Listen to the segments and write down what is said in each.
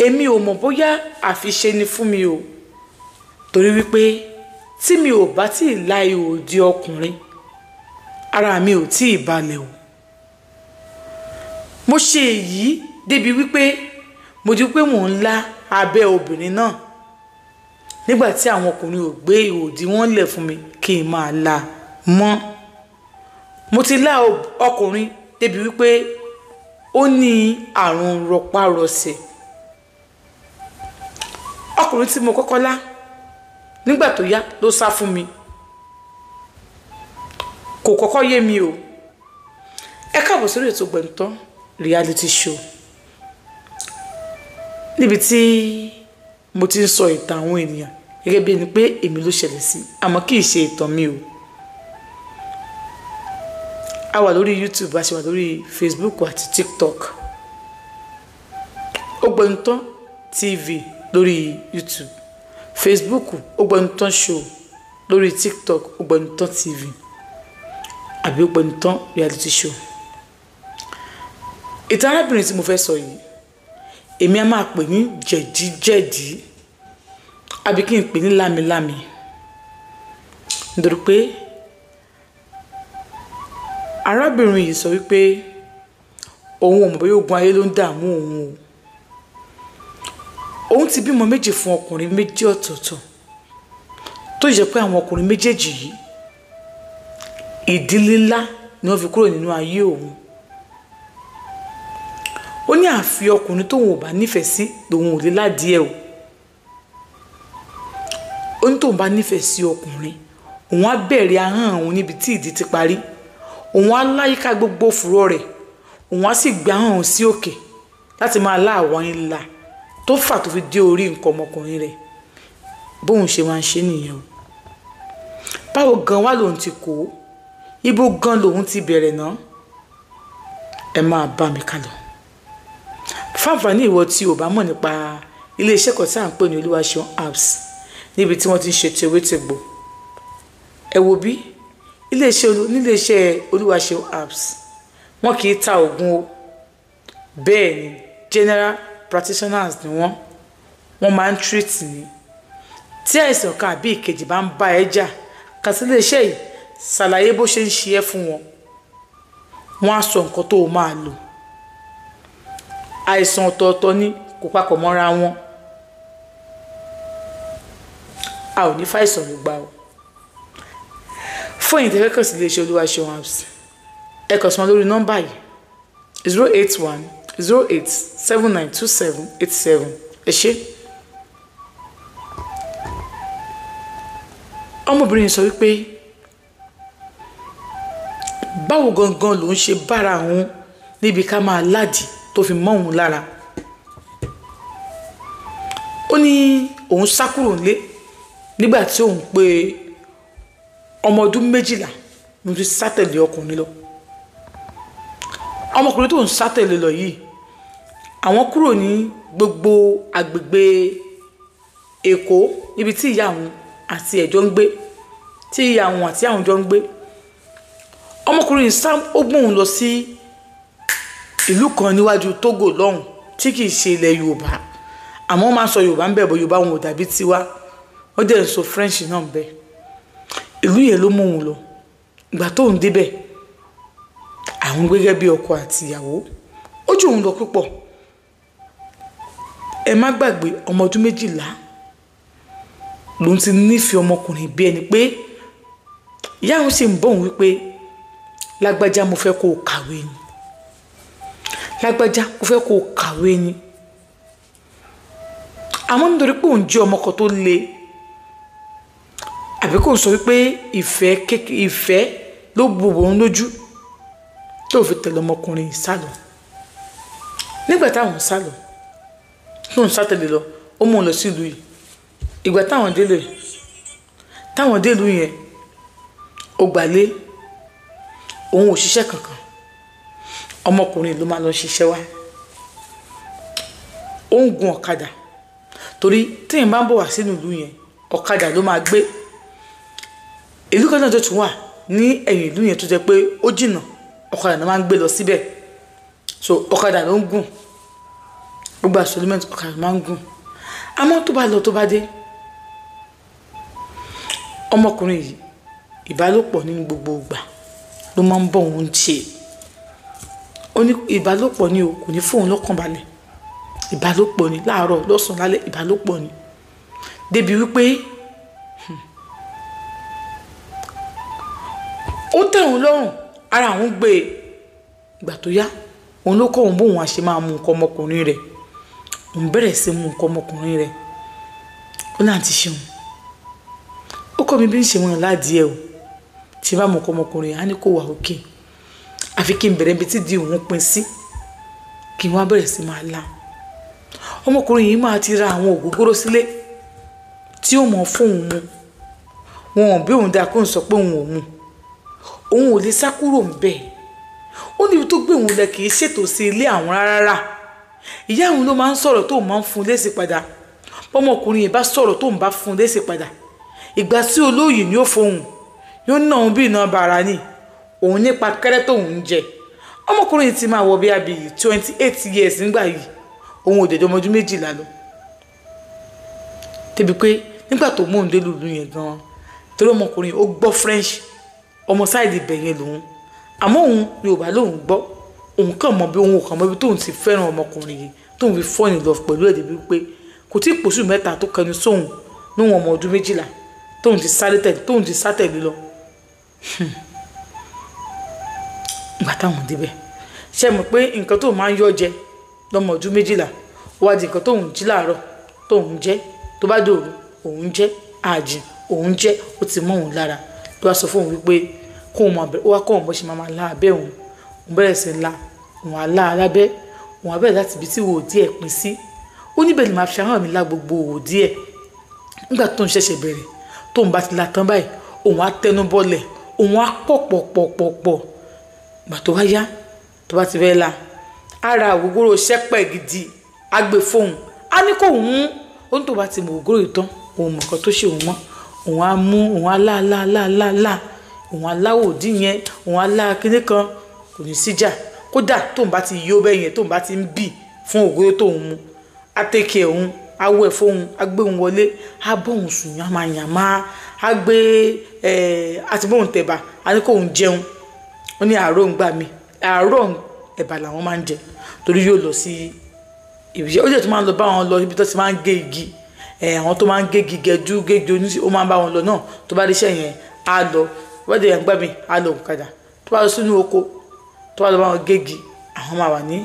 èmi ò mọ̀ bóyá àfiṣe ni fún mi o torí wípé tí mi ò bá tí ì la ihò di ọkùnrin ara mi ò tí ì balẹ̀ o. Mo ṣe èyí débi wípé mo di pé mò ń la abẹ́ obìnrin náà nígbà tí àwọn ọkùnrin ò gbé ihò di wọ́n lẹ̀ fún mi kí n máa la mọ́. Mo ti la ọkùnrin débi wípé ó ní àrùn rọpárọsẹ̀. Ọkùnrin tí mo kọ́kọ́ lá nígbà tó yá ló sá fún mi. Kò kọ́kọ́ yé mi o. Ẹ káàbọ̀ sórí ètò Gbẹ̀ntán reality show níbi tí mo ti ń sọ ìtàn àwọn ènìyàn gẹ́gẹ́ bí ẹni pé èmi ló ṣẹlẹ̀ sí àmọ́ kì í ṣe ìtàn mi o. A wà lórí YouTube, a ṣe wà lórí Facebook àti TikTok. Ògbẹ̀ntán TV lórí YouTube, Facebook Ògbẹ̀ntán show, lórí TikTok Ògbẹ̀ntán TV àbí Ògbẹ̀ntán reality show. Ìtàn arábìnrin tí mo fẹ́ sọ yìí èmi a máa pè ní jẹ̀díjẹ̀dí àbí kí n pè ní lámilámi nítorí pé arábìnrin yìí sọ wípé òun ò mọ̀ bóyá ogun ayé ló ń dààmú òun o. Òun ti bímọ méjì fún ọkùnrin méjì ọ̀tọ̀ọ̀tọ̀ tó jẹ́ pé àwọn ọkùnrin méjèèjì yìí ìdílé ńlá ni wọ́n fi kúrò nínú ayé òun. Ó ní àfi ọkùnrin tóun ò bá nífẹ̀ẹ́ sí lòun ò lè ládìẹ o. Ó ní tóun bá nífẹ̀ẹ́ sí ọkùnrin òun á bẹ̀rẹ̀ ahọ́n òun níbi tí ìdí ti parí, òun á láyìíká gbogbo fùrọ̀ rẹ̀, òun á sì gbé ahọ́n òun sí òkè láti máa lá àwọn ńlá tó fà tó fi dé orí nǹkan ọmọkùnrin rẹ̀. Bóun ṣe máa ń ṣe nìyẹn o. Báwo gan wá lòun ti kó, ibo gan lòun ti bẹ̀rẹ̀ náà, ẹ máa bá mi kálọ. Fáǹfààní ìwọ tí ò bá mọ̀ nípa iléeṣẹ́ kan tí à ń pè ní Olúwaṣeun Herbs níbi tí wọ́n ti ń ṣe tewétegbò, ẹ wo bí níléeṣẹ́ Olúwaṣeun Herbs wọ́n kì í ta oògùn o. Bẹ́ẹ̀ ni general practitioners ni wọ́n máa ń treat ni. Tí àìsàn kan àbí ìkejì bá ń bá ẹ jà kàn sí iléeṣẹ́ yìí, ṣàlàyé bó ṣe ń ṣe ẹ́ fún wọn, wọ́n á sọ nǹkan tó o máa lò. Àìsàn ọ̀tọ̀ọ̀tọ̀ ni kò papọ̀ mọ́ra wọn. A ò ní fàìsàn ló gbà o. Fún ẹ̀yin tẹ́fẹ́ kàn sí iléeṣẹ́ Olúwaṣeun Herbs, ẹ kàn sí wọn lórí nọ́mbà yìí 08108792787. ẹ ṣé. Ọmọbìnrin sọ wípé báwo gangan ló ń ṣe bára òun níbi ká máa ládìí tó fi mọ́ òun lára. Ó ní òun sá kúrò nílé nígbà tí òun pé ọmọ ọdún 12 ló ti sátẹ̀lé ọkùnrin lọ. Ọmọkùnrin tó ń sátẹ̀lé lọ yìí àwọn kúrò ní gbogbo agbègbè Èkó níbi tí ìyá àwọn àti ẹ̀jọ́ ń gbé, tí ìyá àwọn àti àwọn jọ ń gbé. Ọmọkùnrin sá ó gbóhùn lọ sí ìlú kan níwájú Togo lọ́hùn tí kìí ṣe ilẹ̀ Yorùbá, àmọ́ wọ́n máa ń sọ Yorùbá ń bẹ̀ bọ̀ Yorùbá wọn ò dàbí tiwa, wọ́n dẹ̀ ń sọ French náà ń bẹ̀. Ìlú yẹn ló mú òun lọ. Ìgbà tó ń débẹ̀ àwọn gẹ́gẹ́ bí ọkọ àti ìyàwó ó jù òun lọ púpọ̀. Ẹ má gbàgbé ọmọ ọdún 12 lòun ti nífẹ̀ẹ́ ọmọkùnrin bí ẹni pé ìyá òun sì ń bọ̀ òun wípé lágbájá mo fẹ́ kó o kàwé ni, lágbájá mo fẹ́ kó o kàwé ni. Àmọ́ nítorí pé òun jẹ́ ọmọ kan tó le àbí kò sọ wípé ìfẹ́ ló bòbò òun lójú tó fi tẹ̀lé ọmọkùnrin sálọ. Nígbà táwọn sálọ tó ń sátẹ̀lé lọ ó mú un lọ sí ìlú yìí. Ìgbà táwọn dé ìlú yẹn ó gbàlé, òun ò ṣiṣẹ́ kankan, ọmọkùnrin ló máa lọ ṣiṣẹ́ wá. Ó ń gun ọ̀kadà torí téèyàn bá ń bọ̀ wá sínú ìlú yẹn ọ̀kadà ló máa gbé. Ìlú kan náà tó tún wà ní ẹ̀yìn ìlú yẹn tó jẹ́ pé ó jìnnà, ọ̀kadà náà máa ń gbé lọ síbẹ̀. So ọ̀kadà ló ń gùn gbogbo àṣọlímẹ̀tì ọkàn máa ń gùn àmọ́ tó bá lọ tó bá dé ọmọkùnrin yìí ìbálòpọ̀ nínú gbogbo ìgbà ló máa ń bọ̀ òun ṣe ó ní ìbálòpọ̀ ni o kò ní fóun lọ́kàn balẹ̀ ìbálòpọ̀ ni láàárọ̀ lọ́sàn-án lálẹ́ ìbálòpọ̀ ni débi wípé ó tẹ́ òun lọ́rùn ara àwọn gbé ìgbà tó yá òun ló kọ́ òun bóun á ṣe máa mú nǹkan ọmọkùnrin rẹ̀ òun bẹ̀rẹ̀ sí mú nǹkan ọmọkùnrin rẹ̀ ó náà ti ṣeun ó kọ́ mi bí ń ṣe wọn ládìí ẹ̀ o tí bá mú nǹkan ọmọkùnrin á ní kó wà òkè àfi kí n bẹ̀rẹ̀ ibi tí di òun pin sí kí n wá bẹ̀rẹ̀ sí máa la ọmọkùnrin yìí máa ti ra àwọn ògógóró sílé tí ó mọ̀ fóun mu wọn ò bí òun dáa kó ń sọ pé òun ò mu òun ò lè sá kúrò ń bẹ̀ ó níbi tó gbé òun lẹ kì í ṣètò sí ilé àwọn rárá ìyá òun ló máa ń sọ̀rọ̀ tó máa ń fún lésì padà bọ́mọkùnrin yìí bá sọ̀rọ̀ tó ń bá fún lésì padà ìgbà tí olóyè ni ó fohùn yóò ná òun bí iná bàrà ni òun nípa kẹ́rẹ́ tóun ń jẹ ọmọkùnrin yìí ti máa wọ bí abì 28 years nígbà yìí òun ò dẹ̀jọ́ ọmọ ọdún 12 lọ débi pé nígbà tó mú òun dé lùlù yẹn gan-an torí ọmọkùnrin ó gbọ́ French ọmọ sáìdì ibẹ̀ yẹn lòun àmọ́ òun Yorùbá lòun gbọ́ òun kàn mọ bí òun kàn mọ bí tóun ti fẹ́ràn ọmọkùnrin yìí tóun fi fall in love pẹ̀lú ẹ̀dẹ̀ wípé kò tí ì pòṣù mẹ́ta tó kẹnu sóhun níwọ̀n ọmọ ọdún 12 tóun ti sá tẹ̀lé lọ ìgbà táwọn débẹ̀ ṣe mọ̀ pé nǹkan tó máa ń yọ jẹ lọ́mọ ọdún 12 wá di nǹkan tóun jí láàárọ̀ tóun jẹ tó bá dòru òun jẹ àjìn òun jẹ ó ti mọ́ òun lára ló wá sọ fún òun wípé kóun máa bẹ̀rẹ̀ ó wá kọ́ òun bó ṣe máa lá abẹ́ òun bẹ̀rẹ̀ sí la òun á lá alábẹ́ òun á bẹ̀rẹ̀ láti ibi tí òwò díẹ̀ pín sí ó níbẹ̀ ni màá fi ahọ́n mi lá gbogbo òwò díẹ̀ nígbà tó ń ṣẹ̀ṣẹ̀ bẹ̀rẹ̀ tóun bá ti la tán báyìí òun á tẹnu bọ́lẹ̀ òun á pọ̀ gbà tó wá yá tó bá ti fẹ́ la ara ògógóró ṣẹ́pẹ̀ gidi á gbé fóun á ní kó òun ó ní tó bá ti mọ ògógóró ìtàn òun mọ̀ kan tó ṣe òun mọ́ òun á mú òun á lá òun á láwò òdì yẹn òun á lá kíní kan kò ní síjà kódà tóun bá ti yó bẹ́ẹ̀ yẹn tóun bá ti ń bì fún ògógóró tóun mu á tẹ́kẹ̀ òun á wẹ̀ fóun á gbé òun wọlé á bọ́ òun sùn yàmàyàmá á gbé àti bóun tẹ̀bà á ní kó òun jẹun ó ní àárọ̀ ń gbà mí àárọ̀ ẹ̀bà làwọn máa ń jẹ torí yóò lọ sí ibiṣẹ́ ó jẹ́ tó máa ń lọ bá wọn lọ ibi tó ti máa ń gé igi àwọn tó máa ń gé igi gẹ̀dú gége oníṣẹ́ ó máa ń bá wọn lọ náà tó bá ríṣẹ́ yẹn á lọ wọ́n dẹ̀ ń gbà mí á lọ òkàdà tó bá lọ sínú oko tó bá lọ bá wọn gégi àwọn máa wà ní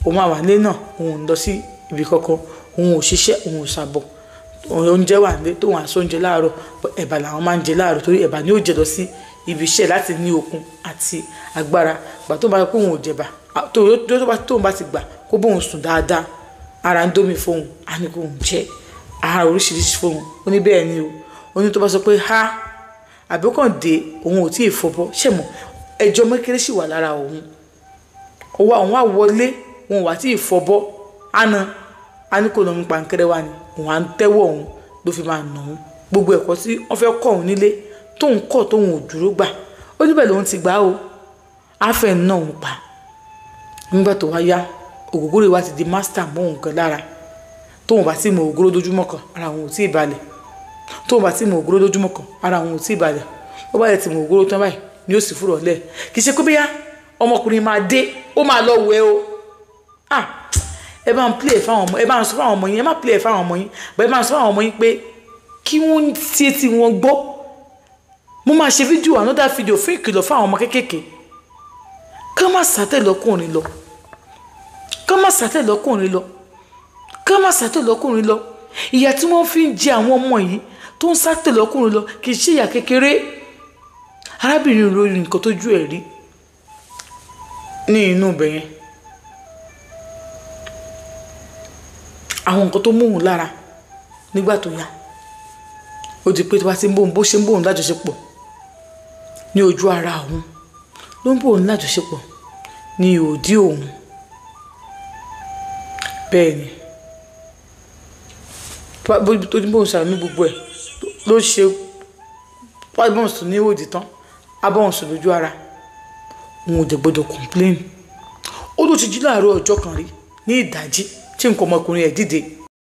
òun máa wà ní náà òun ò lọ sí ibi kankan òun ò ṣiṣẹ́ òun ò ṣàbọ̀ oúnjẹ wà ní tóun àṣọ oúnjẹ láàárọ̀ ẹ̀bà làwọn máa ń jẹ láàárọ̀ torí ẹ̀bà ni ó jẹ lọ sí ibi iṣẹ́ láti ní okun àti agbára gbà tó bá kó òun ò jẹ̀bà tóun bá ti gbà kó bóun sùn dáadáa ara ń dómi fóun á ní kó òun jẹ ara oríṣiríṣi fóun ó ní bẹ́ẹ̀ ni o ó ní tó bá sọ pé ha àbíkàndé òun ò tí ì fọbọ ṣẹ̀mọ̀ ẹjọ́ mẹ́kẹ́rẹ́ sì wà lára òun ọwọ́ àwọn á wọlé òun wà tí ì fọbọ àná á ní kó lọ́mú pankẹ́rẹ́ wá ni òun á ń tẹ́wọ́ òun ló fi máa nà òun gbogbo ẹ̀kọ́ tí wọ́n fẹ́ kọ́ òun nílé tóun kọ́ tóun ò dúró gbà ó níbẹ̀ lòun ti gbà ó àfẹ́ náà òun pa nígbà tó wá yá ògógóró wa ti di master mọ́ òun kan lára tóun bá ti mọ ògógóró lójúmọ́ kan ara òun ò tí ì balẹ̀ tóun bá ti mọ ògógóró lójúmọ́ kan ara òun ò tí ì balẹ̀ ó bá yẹ ti mọ ògógóró tán báyìí ni ó sì fúrọ̀ lẹ̀ kì í ṣe pé bíyá ọmọkùnrin máa dé ó máa lọ wẹ̀ o ẹ bá ń play fáwọn ọmọ ẹ bá ń sọ fáwọn ọmọ yín ẹ má play fáwọn ọmọ yín bẹ́ẹ̀ bá ń sọ fáwọn ọmọ yín pé kí wọ́n ti ti wọn gbọ́ mo máa ṣe fídíò another video fún ìkìlọ̀ fáwọn ọmọ kéékèèké ká má sátẹ̀ lọ́kùnrin lọ ká má sátẹ̀ lọ́kùnrin lọ ká má sátẹ̀ lọ́kùnrin lọ ìyà tí wọ́n fi ń jẹ àwọn ọmọ yìí tó ń sátẹ̀ lọ́kùnrin lọ kì í ṣe ìyà kékeré arábìnrin lórí nǹkan tójú ẹ̀ rí ní inú ibẹ̀ yẹn àwọn nǹkan tó mú òun lára nígbà tó yá ó di pé tó bá ti ń bóun bó ṣe ń bóun lájọṣepọ̀ ní ojú ara òun ló ń bóun lájọṣepọ̀ ní òdí òun bẹ́ẹ̀ ni tó ní bóun ṣàmì gbogbo ẹ̀ ló ṣe bóun sùn ní òdì tán abóun sùn lójú ara òun ò dẹ̀ gbọ́dọ̀ complain ó ló ti jí láàárọ̀ ọjọ́ kan rí ní ìdájí tí nǹkan ọmọkùnrin ẹ̀ dìde